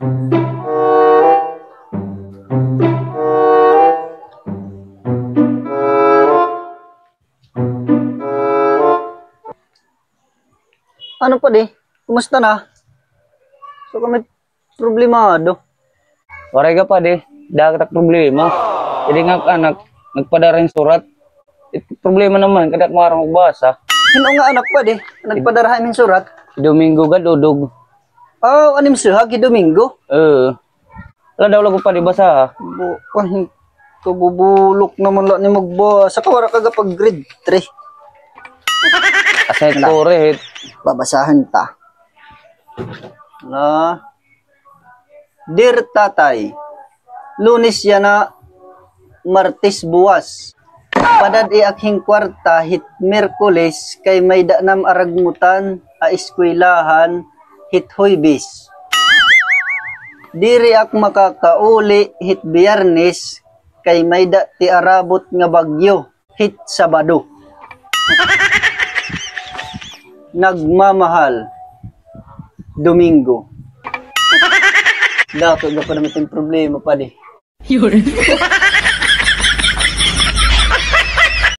Ano pa di? Kumusta na? So kami problemado. Waray ka pa di, dagat problema. Jadi nga anak, nagpadara yung surat. Problema naman, kadak marang magbasa. Hino nga anak pa di, nagpadarahan min surat. Domingo ka dudog. Oh, anim suha, Domingo. Wala daw lago pa di basa. Kabubulok naman lang ni magbasa. Kawara ka pag grade 3. Asay kore. Babasahan ta. Na, Dear Tatay, Lunes yana, Martes buwas. Padad aking kwarta hit Merkules kay may danam aragmutan a eskwelahan hit Huybis. Diri ak makakauli hit Biyernes kay may da ti arabot nga bagyo hit Sabado. Nagmamahal Domingo. Dako ga pa naman problema pa di.